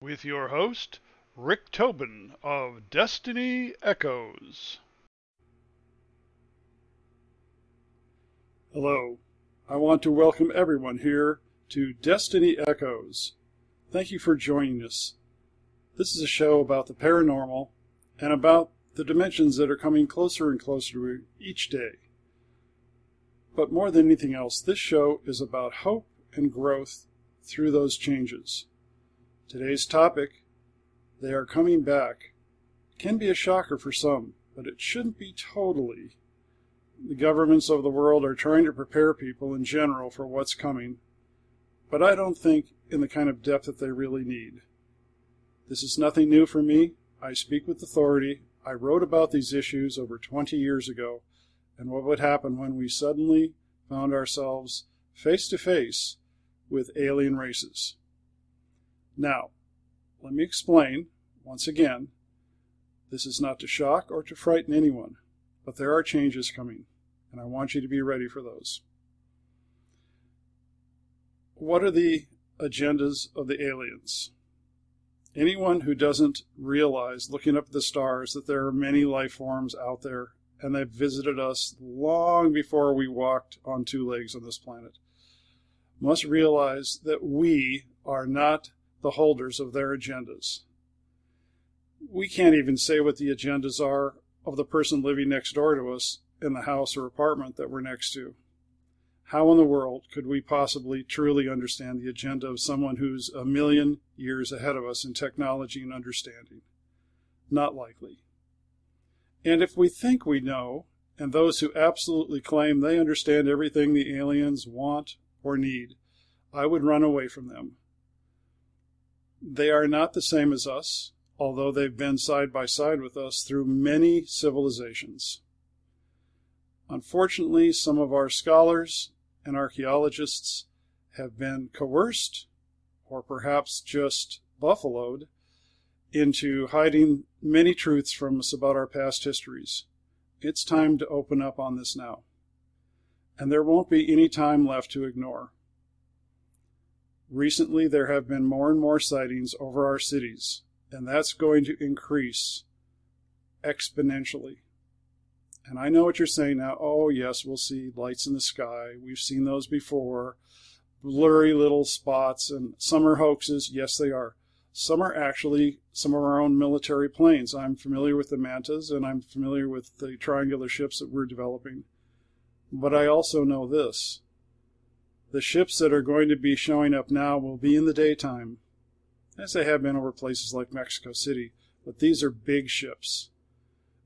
with your host, Rick Tobin of Destiny Echoes. Hello. I want to welcome everyone here to Destiny Echoes. Thank you for joining us. This is a show about the paranormal and about the dimensions that are coming closer and closer each day. But more than anything else, this show is about hope and growth through those changes. Today's topic, they are coming back, can be a shocker for some, but it shouldn't be totally. The governments of the world are trying to prepare people in general for what's coming, but I don't think in the kind of depth that they really need. This is nothing new for me. I speak with authority. I wrote about these issues over 20 years ago, and what would happen when we suddenly found ourselves face to face with alien races. Now, let me explain, once again, this is not to shock or to frighten anyone, but there are changes coming, and I want you to be ready for those. What are the agendas of the aliens? Anyone who doesn't realize, looking up at the stars, that there are many life forms out there, and they've visited us long before we walked on two legs on this planet, must realize that we are not the holders of their agendas. We can't even say what the agendas are of the person living next door to us in the house or apartment that we're next to. How in the world could we possibly truly understand the agenda of someone who's a million years ahead of us in technology and understanding? Not likely. And if we think we know, and those who absolutely claim they understand everything the aliens want or need, I would run away from them. They are not the same as us, although they've been side by side with us through many civilizations. Unfortunately, some of our scholars and archaeologists have been coerced, or perhaps just buffaloed, into hiding many truths from us about our past histories. It's time to open up on this now. And there won't be any time left to ignore. Recently, there have been more and more sightings over our cities, and that's going to increase exponentially. And I know what you're saying now. Oh, yes, we'll see lights in the sky. We've seen those before. Blurry little spots, and some are hoaxes. Yes, they are. Some are actually some of our own military planes. I'm familiar with the mantas, and I'm familiar with the triangular ships that we're developing. But I also know this. The ships that are going to be showing up now will be in the daytime, as they have been over places like Mexico City. But these are big ships,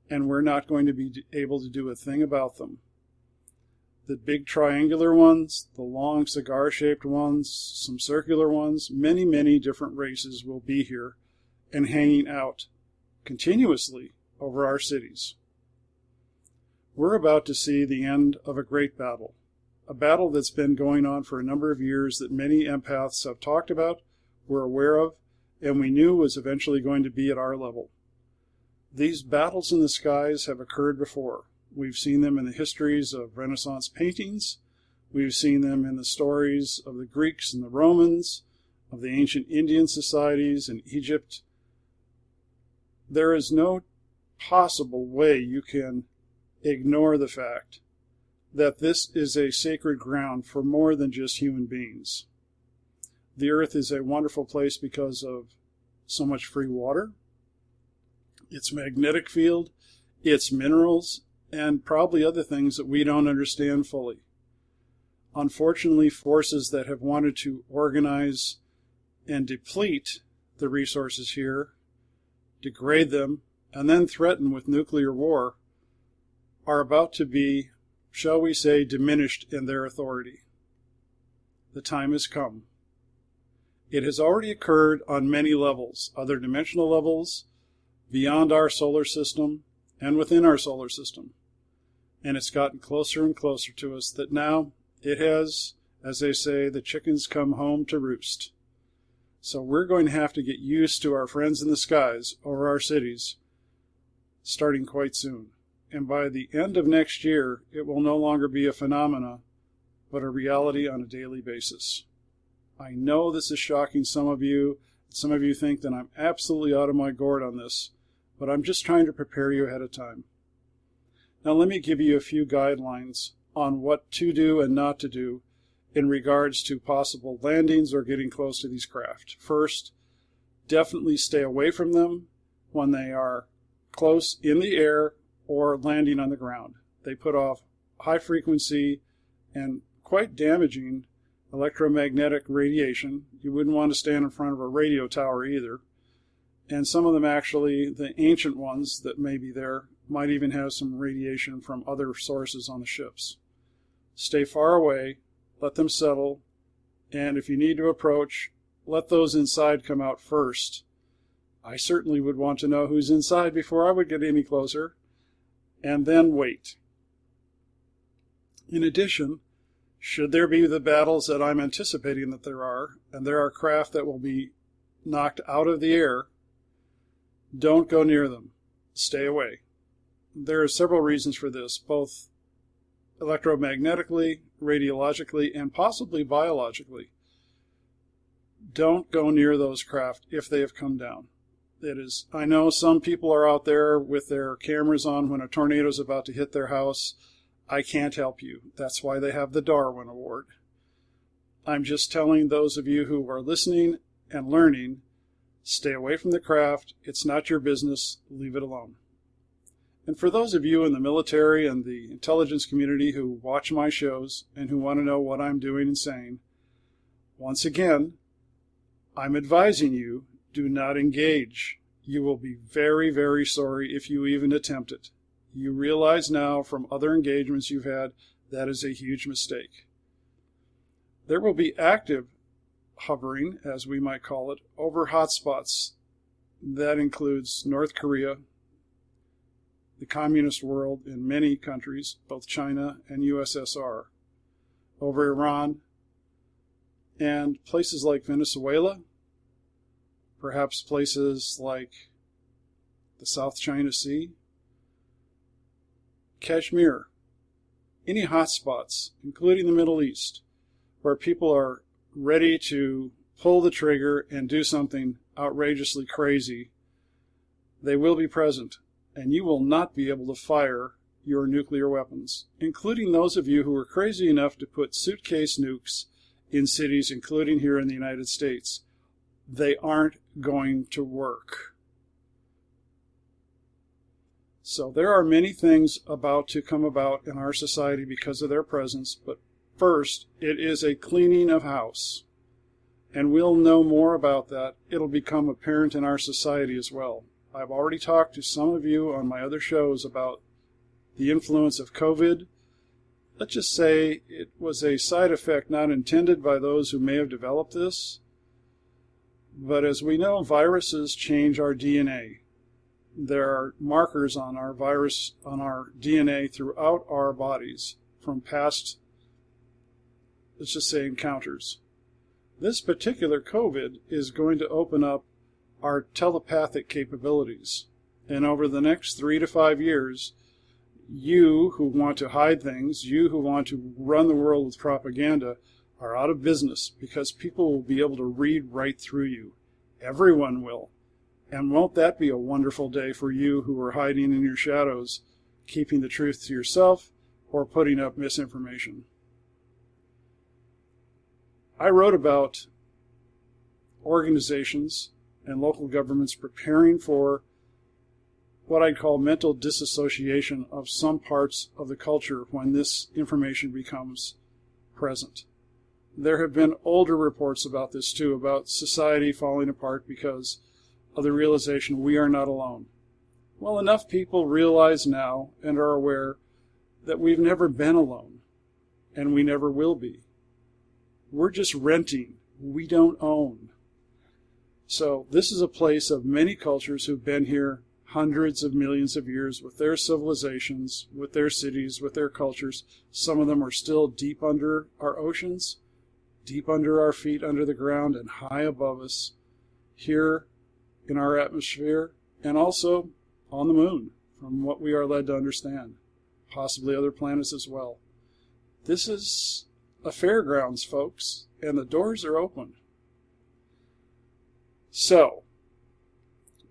and we're not going to be able to do a thing about them. The big triangular ones, the long cigar-shaped ones, some circular ones, many, many different races will be here and hanging out continuously over our cities. We're about to see the end of a great battle, a battle that's been going on for a number of years that many empaths have talked about, were aware of, and we knew was eventually going to be at our level. These battles in the skies have occurred before. We've seen them in the histories of Renaissance paintings. We've seen them in the stories of the Greeks and the Romans, of the ancient Indian societies in Egypt. There is no possible way you can ignore the fact that this is a sacred ground for more than just human beings. The earth is a wonderful place because of so much free water, its magnetic field, its minerals, and probably other things that we don't understand fully. Unfortunately, forces that have wanted to organize and deplete the resources here, degrade them, and then threaten with nuclear war are about to be, shall we say, diminished in their authority. The time has come. It has already occurred on many levels, other dimensional levels, beyond our solar system, and within our solar system. And it's gotten closer and closer to us that now it has, as they say, the chickens come home to roost. So we're going to have to get used to our friends in the skies over our cities starting quite soon. And by the end of next year, it will no longer be a phenomena, but a reality on a daily basis. I know this is shocking some of you. Some of you think that I'm absolutely out of my gourd on this, but I'm just trying to prepare you ahead of time. Now let me give you a few guidelines on what to do and not to do in regards to possible landings or getting close to these craft. First, definitely stay away from them when they are close in the air or landing on the ground. They put off high frequency and quite damaging electromagnetic radiation. You wouldn't want to stand in front of a radio tower either. And some of them actually, the ancient ones that may be there, might even have some radiation from other sources on the ships. Stay far away, let them settle, and if you need to approach, let those inside come out first. I certainly would want to know who's inside before I would get any closer, and then wait. In addition, should there be the battles that I'm anticipating that there are, and there are craft that will be knocked out of the air, don't go near them. Stay away. There are several reasons for this, both electromagnetically, radiologically, and possibly biologically. Don't go near those craft if they have come down. It is, I know some people are out there with their cameras on when a tornado is about to hit their house. I can't help you. That's why they have the Darwin Award. I'm just telling those of you who are listening and learning, stay away from the craft. It's not your business. Leave it alone. And for those of you in the military and the intelligence community who watch my shows and who want to know what I'm doing and saying, once again, I'm advising you, do not engage. You will be very, very sorry if you even attempt it. You realize now from other engagements you've had that is a huge mistake. There will be active hovering, as we might call it, over hotspots. That includes North Korea, the communist world in many countries, both China and USSR, over Iran, and places like Venezuela, perhaps places like the South China Sea, Kashmir, any hotspots, including the Middle East, where people are ready to pull the trigger and do something outrageously crazy, they will be present, and you will not be able to fire your nuclear weapons, including those of you who are crazy enough to put suitcase nukes in cities, including here in the United States. They aren't going to work. So there are many things about to come about in our society because of their presence, but first, it is a cleaning of house. And we'll know more about that. It'll become apparent in our society as well. I've already talked to some of you on my other shows about the influence of COVID. Let's just say it was a side effect not intended by those who may have developed this. But as we know, viruses change our DNA. There are markers on our virus, on our DNA throughout our bodies from past, let's just say, encounters. This particular COVID is going to open up our telepathic capabilities. And over the next 3 to 5 years, you who want to hide things, you who want to run the world with propaganda, are out of business because people will be able to read right through you. Everyone will. And won't that be a wonderful day for you who are hiding in your shadows, keeping the truth to yourself, or putting up misinformation? I wrote about organizations and local governments preparing for what I'd call mental disassociation of some parts of the culture when this information becomes present. There have been older reports about this too, about society falling apart because of the realization we are not alone. Well, enough people realize now and are aware that we've never been alone, and we never will be. We're just renting. We don't own. So this is a place of many cultures who've been here hundreds of millions of years with their civilizations, with their cities, with their cultures. Some of them are still deep under our oceans, deep under our feet, under the ground, and high above us, here in our atmosphere, and also on the moon, from what we are led to understand, possibly other planets as well. This is a fairgrounds, folks, and the doors are open. So,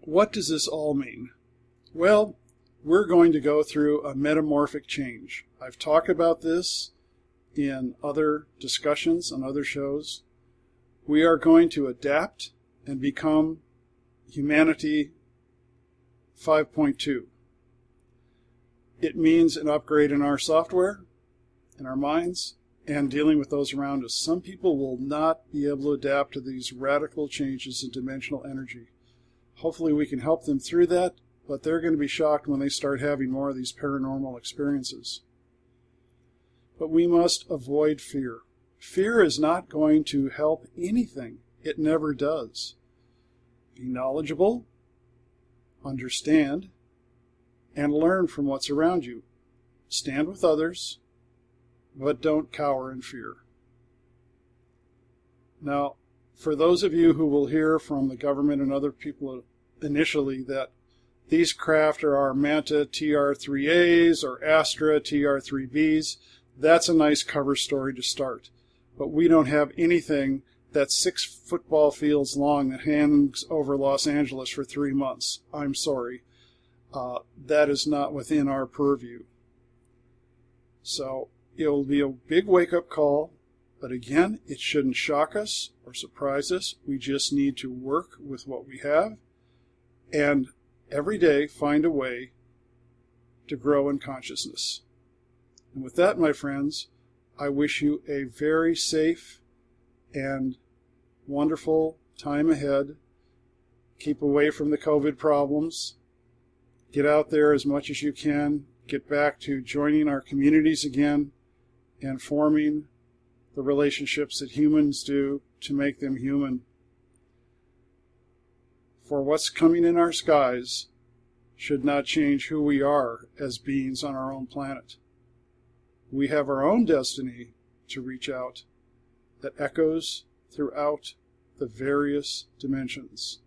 what does this all mean? Well, we're going to go through a metamorphic change. I've talked about this in other discussions on other shows. We are going to adapt and become humanity 5.2. It means an upgrade in our software, in our minds, and dealing with those around us. Some people will not be able to adapt to these radical changes in dimensional energy. Hopefully we can help them through that, but they're going to be shocked when they start having more of these paranormal experiences. But we must avoid fear. Fear is not going to help anything. It never does. Be knowledgeable, understand, and learn from what's around you. Stand with others, but don't cower in fear. Now, for those of you who will hear from the government and other people initially that these craft are our Manta TR-3As or Astra TR-3Bs, that's a nice cover story to start. But we don't have anything that's 6 football fields long that hangs over Los Angeles for 3 months. I'm sorry. That is not within our purview. So it'll be a big wake-up call, but again, it shouldn't shock us or surprise us. We just need to work with what we have and every day find a way to grow in consciousness. And with that, my friends, I wish you a very safe and wonderful time ahead. Keep away from the COVID problems. Get out there as much as you can. Get back to joining our communities again and forming the relationships that humans do to make them human. For what's coming in our skies should not change who we are as beings on our own planet. We have our own destiny to reach out that echoes throughout the various dimensions.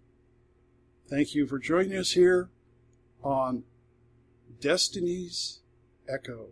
Thank you for joining us here on Destiny's Echo.